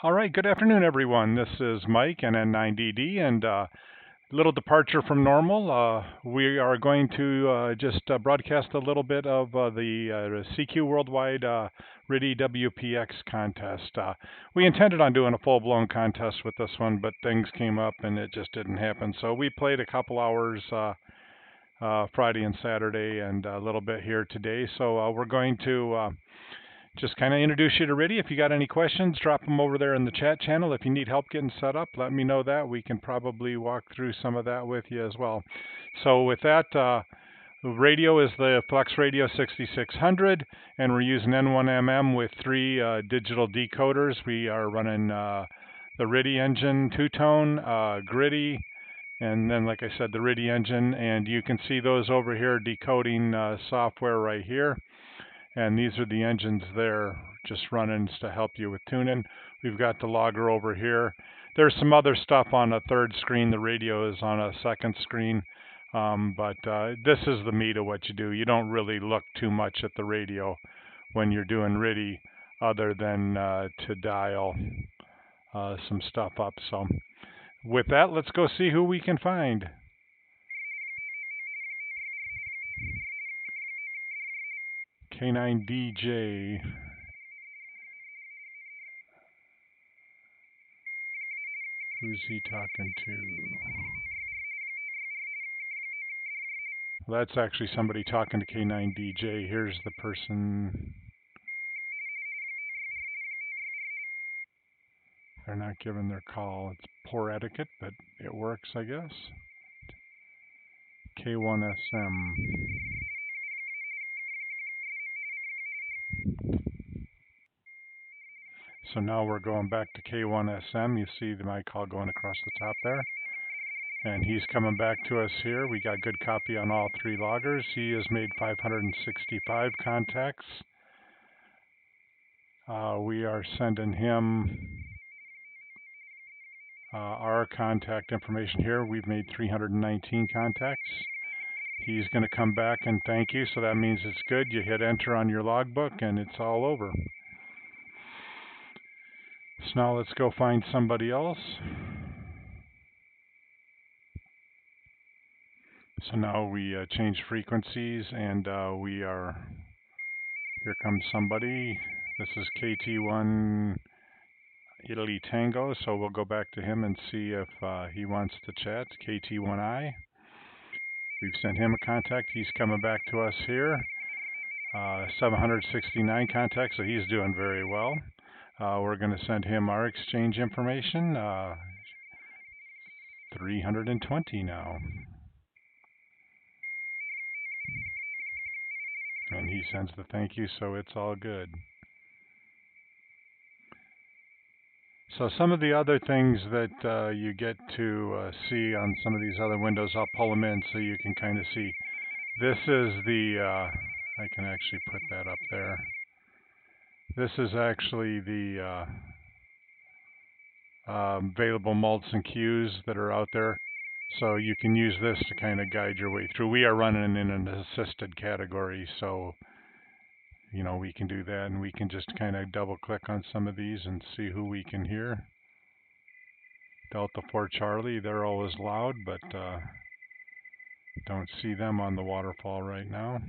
All right, good afternoon, everyone. This is Mike, NN9DD, and little departure from normal. We are going to just broadcast a little bit of the CQ Worldwide Rtty WPX contest. We intended on doing a full-blown contest with this one, but things came up and it just didn't happen. So we played a couple hours Friday and Saturday and a little bit here today. So we're going to just kind of introduce you to Rtty. If you got any questions, drop them over there in the chat channel. If you need help getting set up, let me know that. We can probably walk through some of that with you as well. So with that, radio is the Flex Radio 6600, and we're using N1MM with 3 digital decoders. We are running the Rtty engine two-tone, gritty, and then, like I said, the Rtty engine. And you can see those over here decoding software right here. And these are the engines there, just running to help you with tuning. We've got the logger over here. There's some other stuff on a third screen. The radio is on a second screen. But this is the meat of what you do. You don't really look too much at the radio when you're doing Rtty other than to dial some stuff up. So with that, let's go see who we can find. K9DJ. Who's he talking to? Well, that's actually somebody talking to K9DJ. Here's the person. They're not giving their call. It's poor etiquette, but it works, I guess. K1SM. So now we're going back to K1SM. You see my call going across the top there. And he's coming back to us here. We got good copy on all 3 loggers. He has made 565 contacts. We are sending him our contact information here. We've made 319 contacts. He's going to come back and thank you, so that means it's good. You hit enter on your logbook and it's all over. So now let's go find somebody else. So now we change frequencies and we are, here comes somebody. This is KT1 Italy Tango, so we'll go back to him and see if he wants to chat. KT1I. We've sent him a contact. He's coming back to us here. 769 contacts, so he's doing very well. We're going to send him our exchange information. 320 now. And he sends the thank you, so it's all good. So some of the other things that you get to see on some of these other windows, I'll pull them in so you can kind of see. This is the, I can actually put that up there. This is actually the available mults and queues that are out there. So you can use this to kind of guide your way through. We are running in an assisted category, so you know, we can do that, and we can just kind of double click on some of these and see who we can hear. Delta 4 Charlie, they're always loud, but don't see them on the waterfall right now.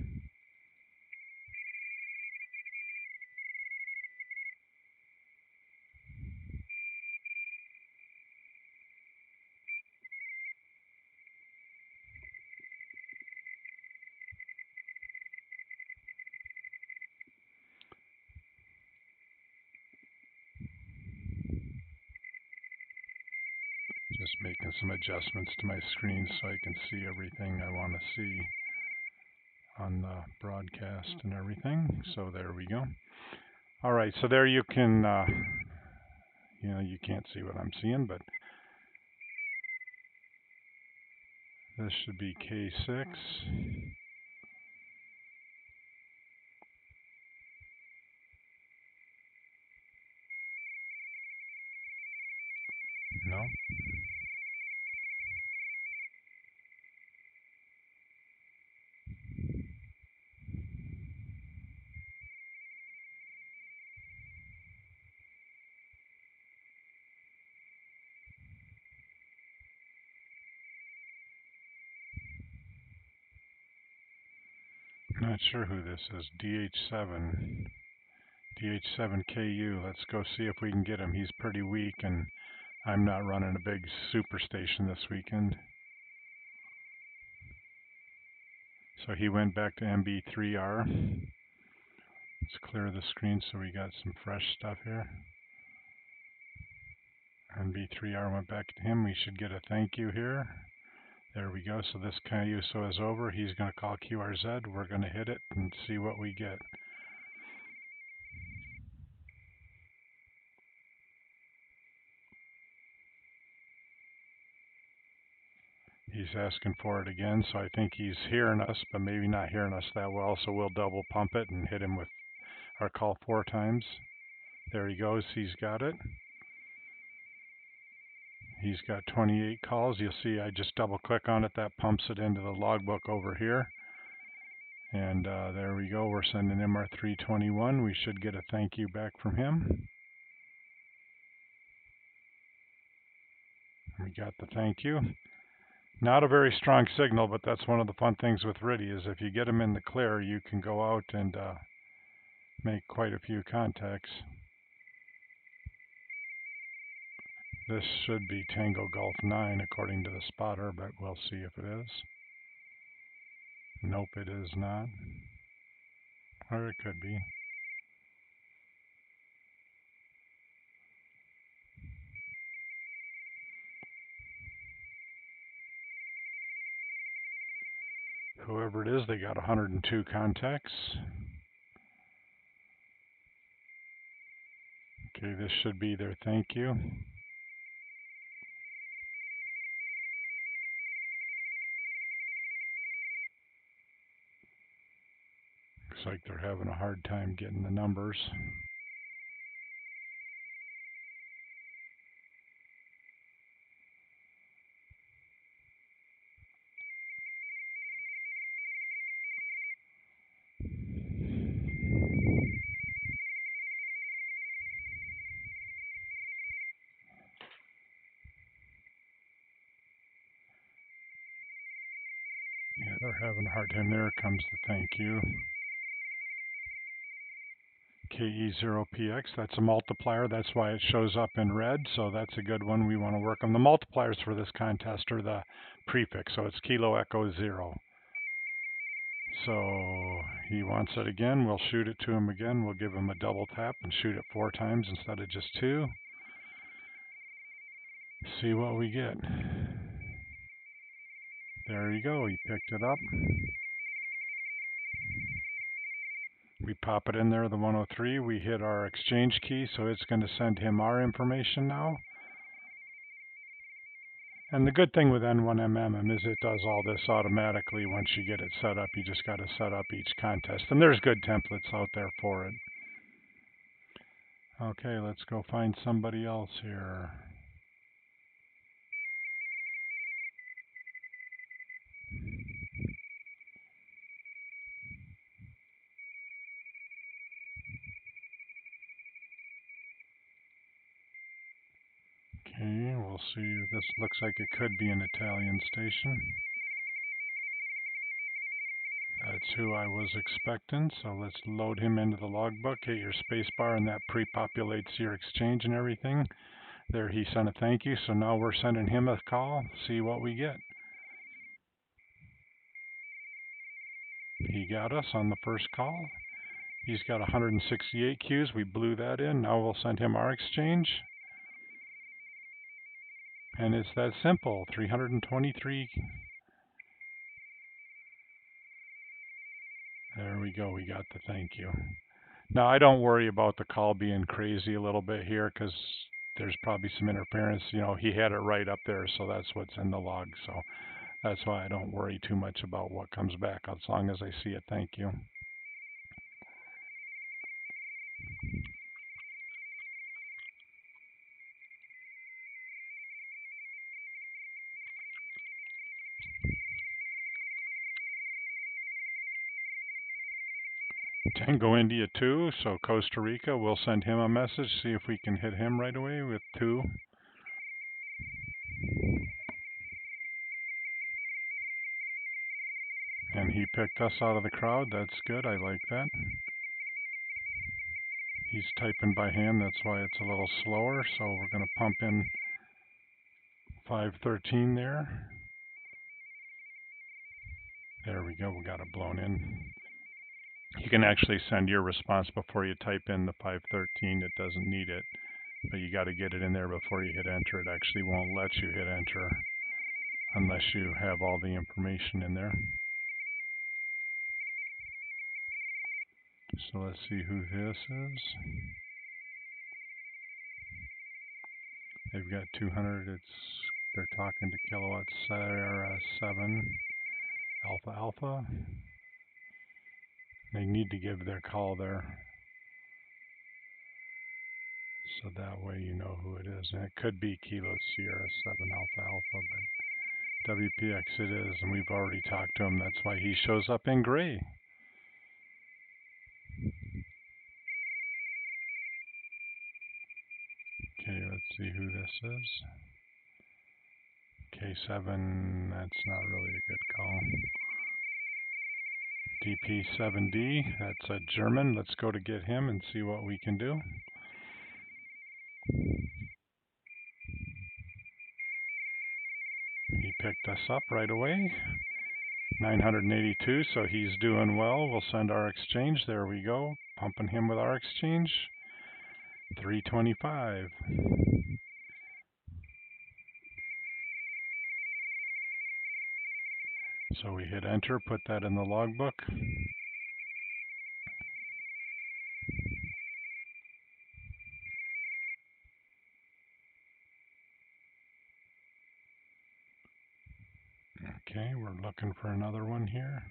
Just making some adjustments to my screen so I can see everything I want to see on the broadcast and everything. So there we go. All right, so there you can, you know, you can't see what I'm seeing, but this should be K6. No. Not sure who this is. DH7KU. Let's go see if we can get him. He's pretty weak, and I'm not running a big superstation this weekend. So he went back to MB3R. Let's clear the screen so we got some fresh stuff here. MB3R went back to him. We should get a thank you here. There we go. So this Cqww is over. He's going to call QRZ. We're going to hit it and see what we get. He's asking for it again, so I think he's hearing us, but maybe not hearing us that well, so we'll double pump it and hit him with our call 4 times. There he goes. He's got it. He's got 28 calls. You'll see I just double click on it. That pumps it into the logbook over here. And there we go. We're sending him our 321. We should get a thank you back from him. We got the thank you. Not a very strong signal, but that's one of the fun things with Rtty is if you get them in the clear, you can go out and make quite a few contacts. This should be Tango Golf 9 according to the spotter, but we'll see if it is. Nope, it is not. Or it could be. Whoever it is, they got 102 contacts. Okay, this should be their thank you. Looks like they're having a hard time getting the numbers. Yeah, they're having a hard time. There comes the thank you. Cqww Wpx, that's a multiplier. That's why it shows up in red. So that's a good one. We want to work on the multipliers for this contest are the prefix. So it's Kilo Echo 0. So he wants it again. We'll shoot it to him again. We'll give him a double tap and shoot it 4 times instead of just 2. See what we get. There you go. He picked it up. We pop it in there, the 103. We hit our exchange key, so it's going to send him our information now. And the good thing with N1MM is it does all this automatically once you get it set up. You just got to set up each contest. And there's good templates out there for it. Okay, let's go find somebody else here. Okay, we'll see. This looks like it could be an Italian station. That's who I was expecting, so let's load him into the logbook, hit your spacebar, and that pre-populates your exchange and everything. There, he sent a thank you, so now we're sending him a call, see what we get. He got us on the first call. He's got 168 queues. We blew that in. Now we'll send him our exchange. And it's that simple, 323. There we go, we got the thank you. Now I don't worry about the call being crazy a little bit here because there's probably some interference. You know, he had it right up there, so that's what's in the log. So that's why I don't worry too much about what comes back as long as I see it. Thank you. Tango India 2, so Costa Rica, we'll send him a message, see if we can hit him right away with 2. And And he picked us out of the crowd. That's good. I like that. He's typing by hand. That's why it's a little slower. So we're going to pump in 513 there. There we go. We got it blown in. You can actually send your response before you type in the 513. It doesn't need it, but you got to get it in there before you hit enter. It actually won't let you hit enter unless you have all the information in there. So let's see who this is. They've got 200. They're talking to kilowatt Sarah 7 alpha alpha. They need to give their call there, so that way you know who it is. And it could be Kilo Sierra 7 alpha alpha, but WPX it is, and we've already talked to him. That's why he shows up in gray. Okay, let's see who this is. K7, that's not really a good call. DP7D, that's a German. Let's go to get him and see what we can do. He picked us up right away. 982, so he's doing well. We'll send our exchange. There we go. Pumping him with our exchange. 325. So we hit enter, put that in the logbook. Okay, we're looking for another one here.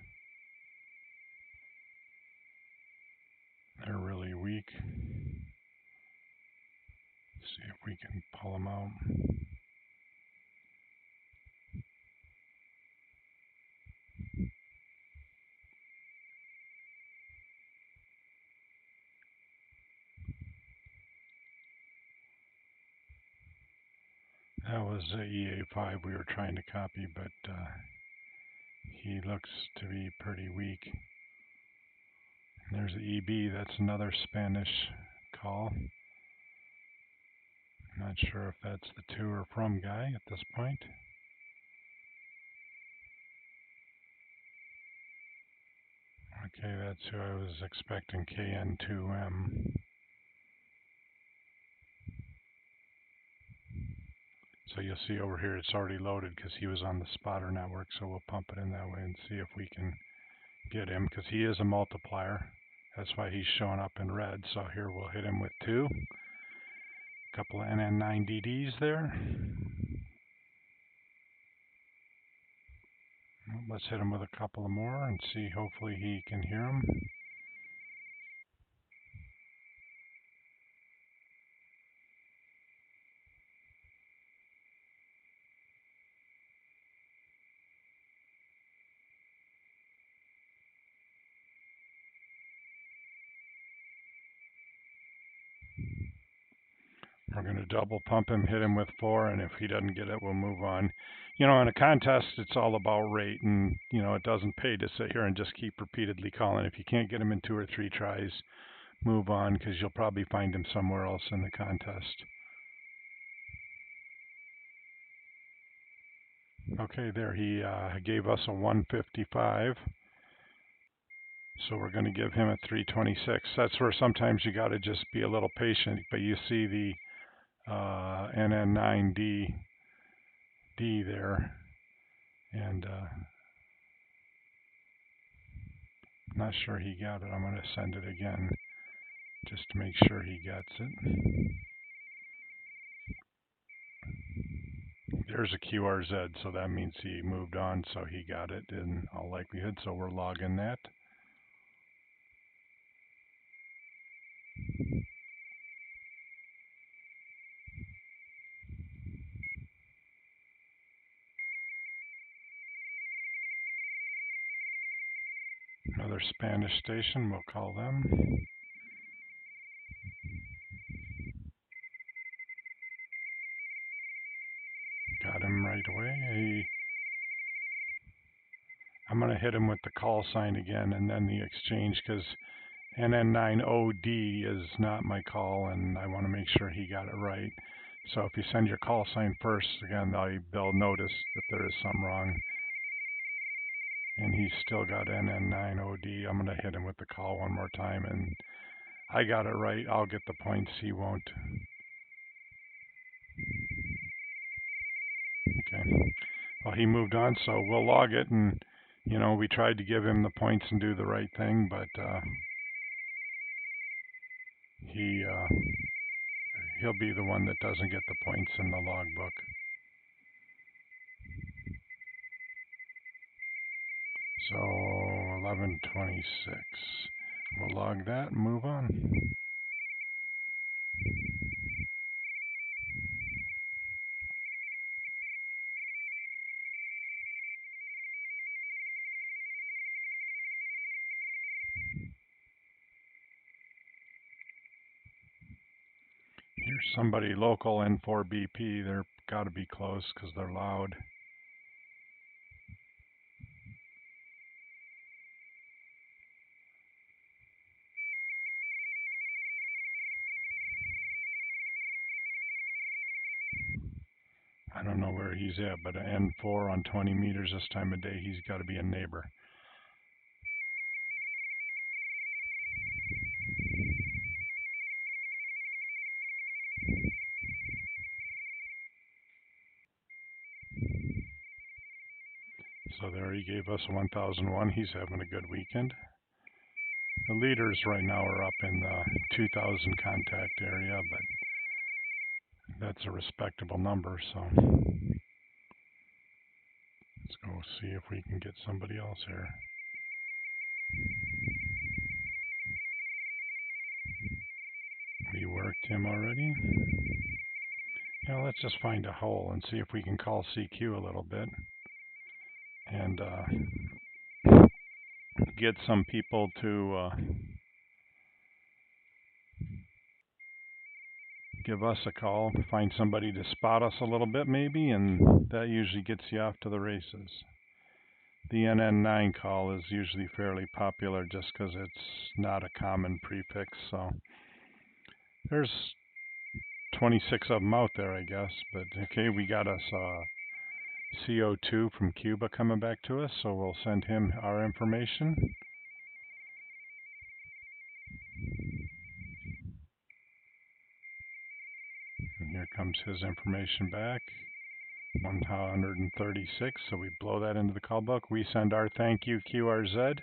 They're really weak. See if we can pull them out. That was the EA5 we were trying to copy, but he looks to be pretty weak. There's the EB, that's another Spanish call. Not sure if that's the to or from guy at this point. Okay, that's who I was expecting, KN2M. So you'll see over here it's already loaded because he was on the spotter network, so we'll pump it in that way and see if we can get him, because he is a multiplier. That's why he's showing up in red. So here we'll hit him with 2. A couple of NN9DDs there. Let's hit him with a couple of more and see, hopefully he can hear him. We're going to double pump him, hit him with 4, and if he doesn't get it, we'll move on. You know, in a contest, it's all about rate, and, you know, it doesn't pay to sit here and just keep repeatedly calling. If you can't get him in 2 or 3 tries, move on, because you'll probably find him somewhere else in the contest. Okay, there, he gave us a 155. So we're going to give him a 326. That's where sometimes you got to just be a little patient, but you see the NN9D there, and not sure he got it. I'm going to send it again just to make sure he gets it. There's a QRZ, so that means he moved on, so he got it in all likelihood, so we're logging that. Another Spanish station, we'll call them. Got him right away. I'm going to hit him with the call sign again and then the exchange, because NN9OD is not my call, and I want to make sure he got it right. So if you send your call sign first, again, they'll notice that there is something wrong. And he's still got NN9OD. I'm going to hit him with the call one more time, and I got it right. I'll get the points. He won't. Okay. Well, he moved on, so we'll log it. And, you know, we tried to give him the points and do the right thing, but he'll be the one that doesn't get the points in the logbook. So 11:26. We'll log that and move on. Here's somebody local N4BP. They're got to be close because they're loud. I don't know where he's at, but an N4 on 20 meters this time of day, he's got to be a neighbor. So there he gave us 1001. He's having a good weekend. The leaders right now are up in the 2000 contact area, but that's a respectable number, so let's go see if we can get somebody else here. We worked him already. Now let's just find a hole and see if we can call CQ a little bit and get some people to give us a call, find somebody to spot us a little bit maybe, and that usually gets you off to the races. The NN9 call is usually fairly popular just because it's not a common prefix, so there's 26 of them out there, I guess, but okay, we got us Cqww from Cuba coming back to us, so we'll send him our information. And here comes his information back, 136, so we blow that into the call book. We send our thank you QRZ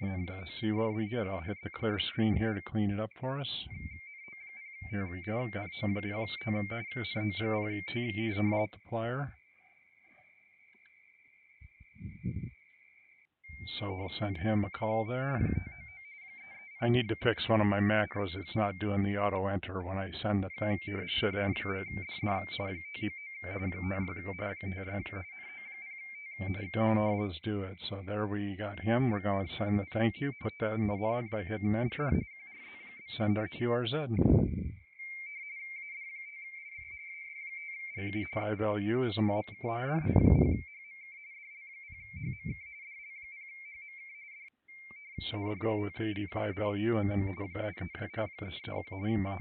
and see what we get. I'll hit the clear screen here to clean it up for us. Here we go, got somebody else coming back to us, N0AT, he's a multiplier. So we'll send him a call there. I need to fix one of my macros. It's not doing the auto enter. When I send the thank you, it should enter it, and it's not, so I keep having to remember to go back and hit enter. And I don't always do it. So there we got him. We're going to send the thank you, put that in the log by hitting enter. Send our QRZ. 85LU is a multiplier. So we'll go with 85LU, and then we'll go back and pick up this Delta Lima.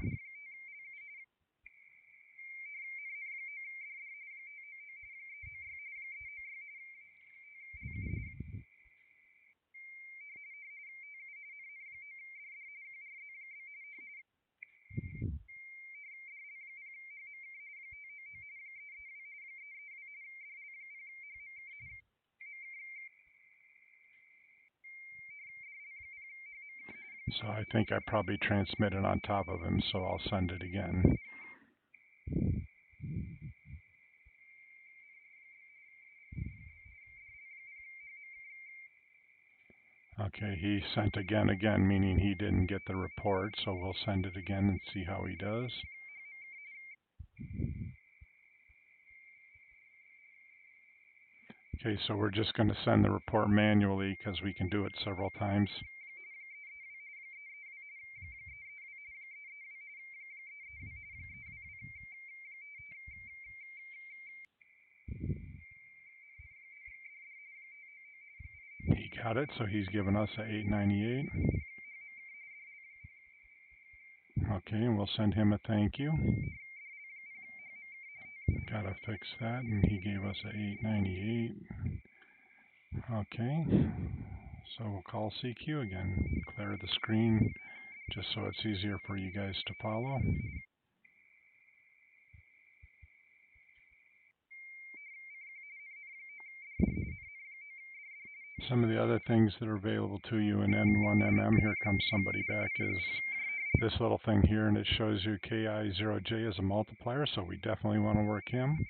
So I think I probably transmitted on top of him, so I'll send it again. Okay, he sent again, meaning he didn't get the report, so we'll send it again and see how he does. Okay, so we're just going to send the report manually because we can do it several times. got it, so he's given us a 898. Okay, and we'll send him a thank you. Gotta fix that, and he gave us a 898. Okay, so we'll call CQ again. Clear the screen just so it's easier for you guys to follow. Some of the other things that are available to you in N1MM, here comes somebody back, is this little thing here, and it shows you KI0J as a multiplier, so we definitely want to work him.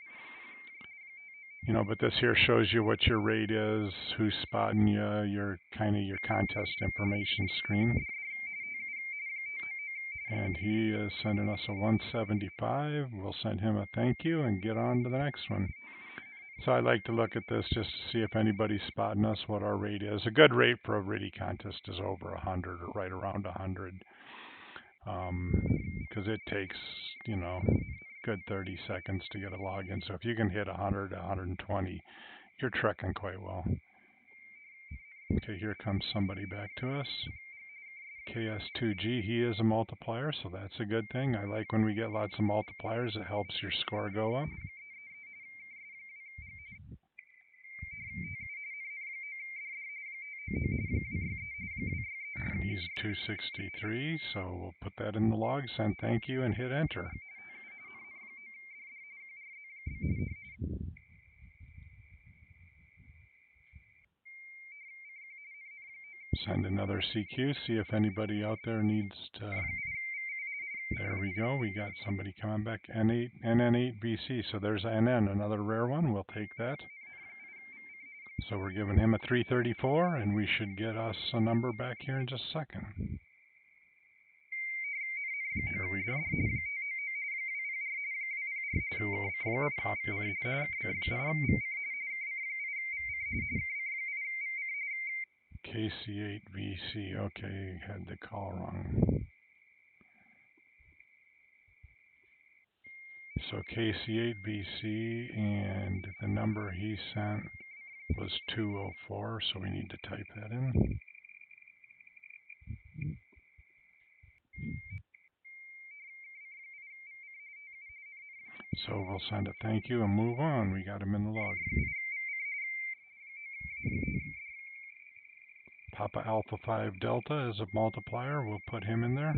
You know, but this here shows you what your rate is, who's spotting you, your contest information screen. And he is sending us a 175. We'll send him a thank you and get on to the next one. So I like to look at this just to see if anybody's spotting us, what our rate is. A good rate for a Rtty contest is over 100 or right around 100. Because it takes, you know, a good 30 seconds to get a login. So if you can hit 100, 120, you're trekking quite well. Okay, here comes somebody back to us. KS2G, he is a multiplier, so that's a good thing. I like when we get lots of multipliers, it helps your score go up. And he's 263, so we'll put that in the log, send thank you, and hit enter. Send another CQ, see if anybody out there needs to. There we go, we got somebody coming back. NN8BC, so there's NN, another rare one, we'll take that. So we're giving him a 334, and we should get us a number back here in just a second. Here we go. 204, populate that, good job. KC8VC, okay, had the call wrong. So KC8VC, and the number he sent was 204, so we need to type that in. So we'll send a thank you and move on. We got him in the log. Papa Alpha 5 Delta is a multiplier. We'll put him in there.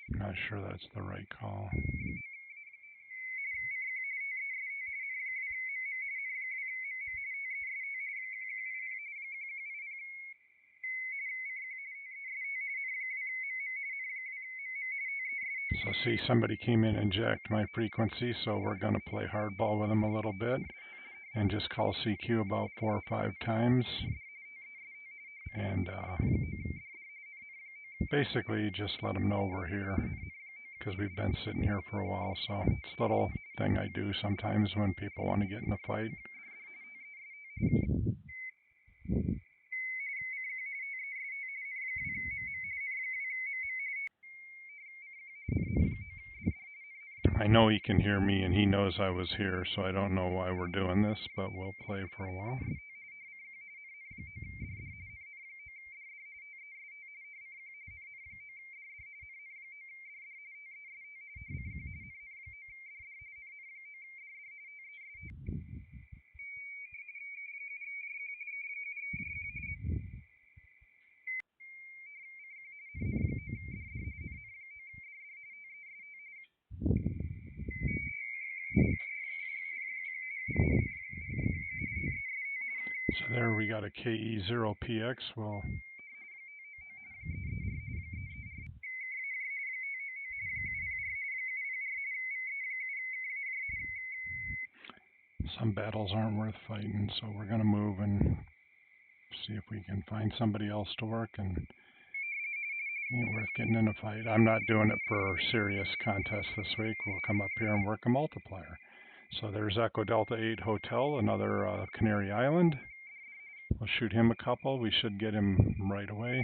Not sure that's the right call. So see, somebody came in and jacked my frequency, so we're going to play hardball with them a little bit and just call CQ about 4 or 5 times. And basically just let them know we're here because we've been sitting here for a while. So it's a little thing I do sometimes when people want to get in a fight. I know he can hear me and he knows I was here, so I don't know why we're doing this, but we'll play for a while. So there we got a Cqww Wpx. Well, some battles aren't worth fighting, so we're going to move and see if we can find somebody else to work, and it ain't worth getting in a fight. I'm not doing it for serious contests this week. We'll come up here and work a multiplier. So there's Echo Delta 8 Hotel, another Canary Island. We'll shoot him a couple. We should get him right away.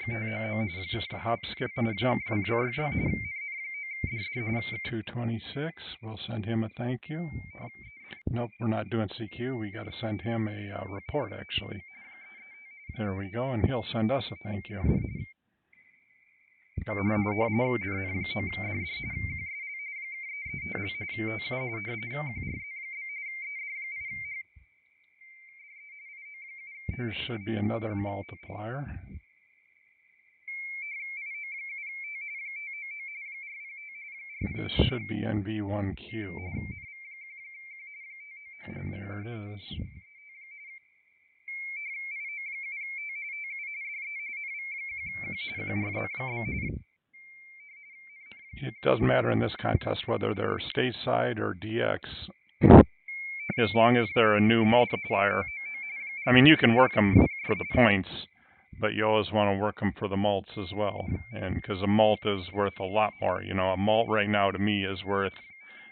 Canary Islands is just a hop, skip, and a jump from Georgia. He's given us a 226. We'll send him a thank you. Oh, nope, we're not doing CQ. We got to send him a report, actually. There we go, and he'll send us a thank you. Got to remember what mode you're in sometimes. There's the QSL. We're good to go. Here should be another multiplier. This should be NV1Q. And there it is. Let's hit him with our call. It doesn't matter in this contest whether they're stateside or DX, as long as they're a new multiplier. I mean, you can work them for the points, but you always want to work them for the mults as well. And because a mult is worth a lot more. You know, a mult right now to me is worth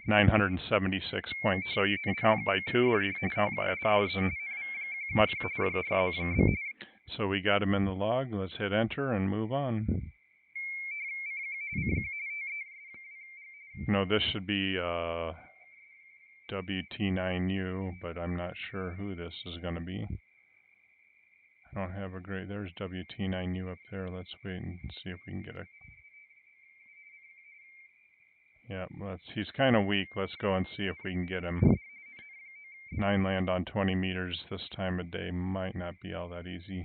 976 points. So you can count by 2 or you can count by 1,000. Much prefer the 1,000. So we got him in the log. Let's hit enter and move on. No, this should be WT9U, but I'm not sure who this is going to be. I don't have a great... There's WT9U up there. Let's wait and see if we can get a... Yeah, he's kind of weak. Let's go and see if we can get him. 9 land on 20 meters this time of day might not be all that easy.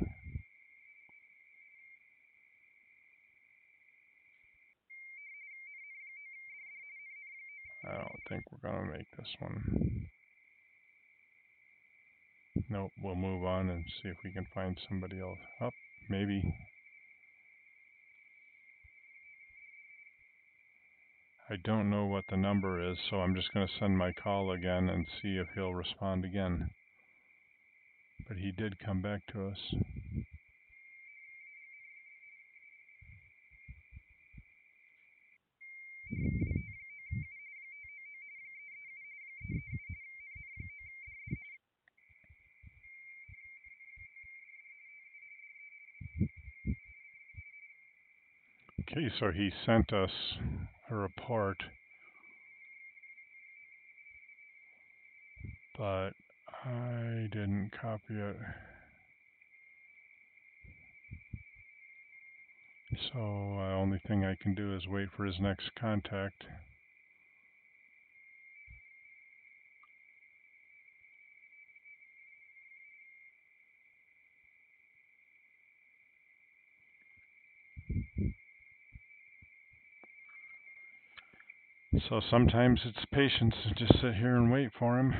I don't think we're going to make this one. Nope, we'll move on and see if we can find somebody else. Oh, maybe. I don't know what the number is, so I'm just going to send my call again and see if he'll respond again. But he did come back to us. Okay, so he sent us a report, but I didn't copy it. So the only thing I can do is wait for his next contact. So sometimes it's patience to just sit here and wait for him.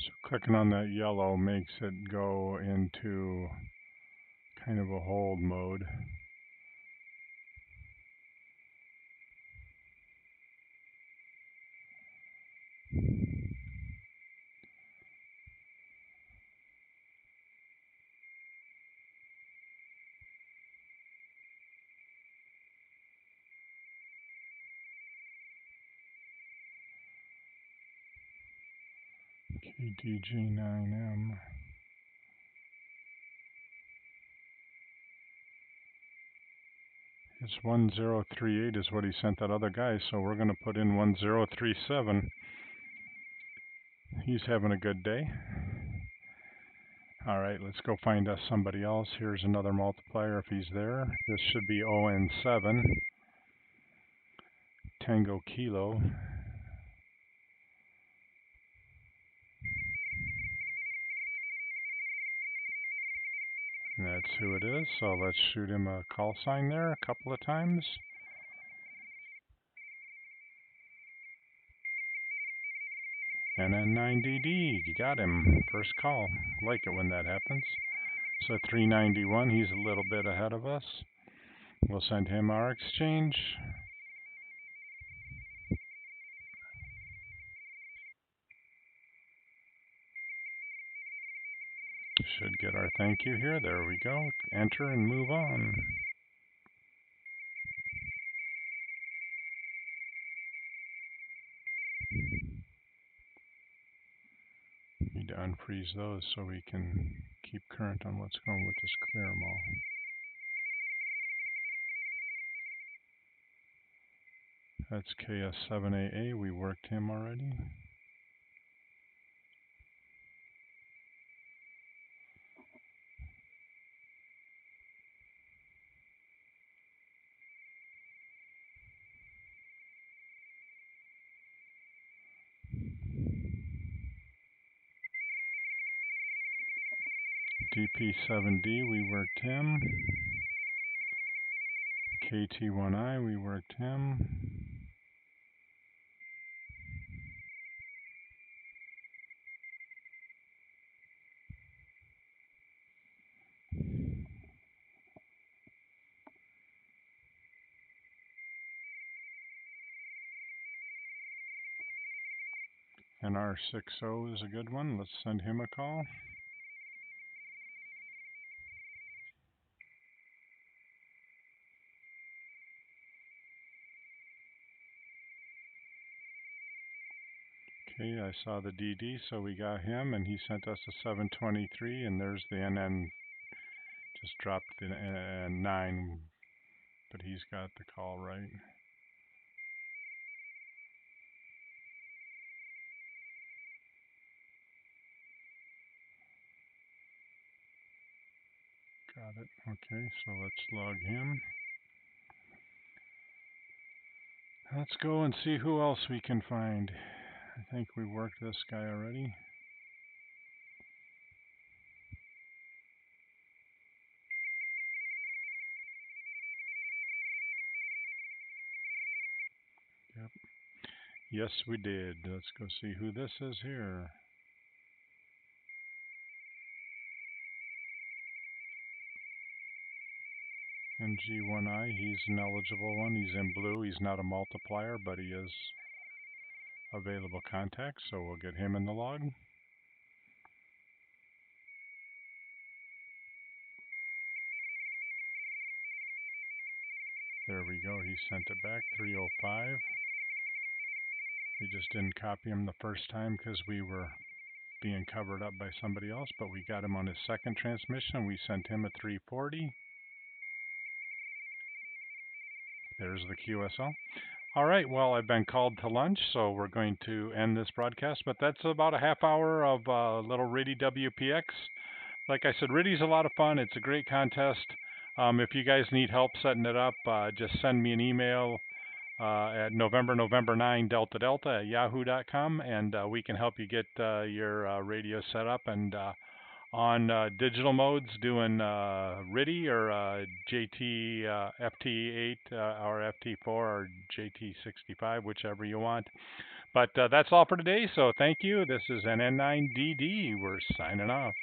So clicking on that yellow makes it go into kind of a hold mode. KDG9M. It's 1038 is what he sent that other guy, so we're going to put in 1037. He's having a good day. All right, let's go find us somebody else. Here's another multiplier if he's there. This should be ON7, Tango Kilo. And that's who it is, so let's shoot him a call sign there a couple of times. NN9DD, you got him. First call. Like it when that happens. So 391, he's a little bit ahead of us. We'll send him our exchange. Should get our thank you here. There we go. Enter and move on. Need to unfreeze those so we can keep current on what's going with this clear them all. That's KS7AA. We worked him already. DP7D, we worked him. KT1I, we worked him. And our 6O is a good one. Let's send him a call. Okay, I saw the DD, so we got him, and he sent us a 723, and there's the NN. Just dropped the 9, but he's got the call right. Got it. Okay, so let's log him. Let's go and see who else we can find. I think we worked this guy already. Yep. Yes, we did. Let's go see who this is here. NG1I, he's an eligible one. He's in blue. He's not a multiplier, but he is available contact, so we'll get him in the log. There we go. He sent it back, 305. We just didn't copy him the first time because we were being covered up by somebody else, but we got him on his second transmission. We sent him a 340. There's the QSL. All right, well, I've been called to lunch, so we're going to end this broadcast, but that's about a half hour of little Rtty WPX. Like I said, Rtty's a lot of fun. It's a great contest. If you guys need help setting it up, just send me an email at November9 Delta Delta at yahoo.com, and we can help you get your radio set up. And on digital modes, doing Rtty or JT FT8 or FT4 or JT65, whichever you want. But that's all for today, so thank you. This is NN9DD. We're signing off.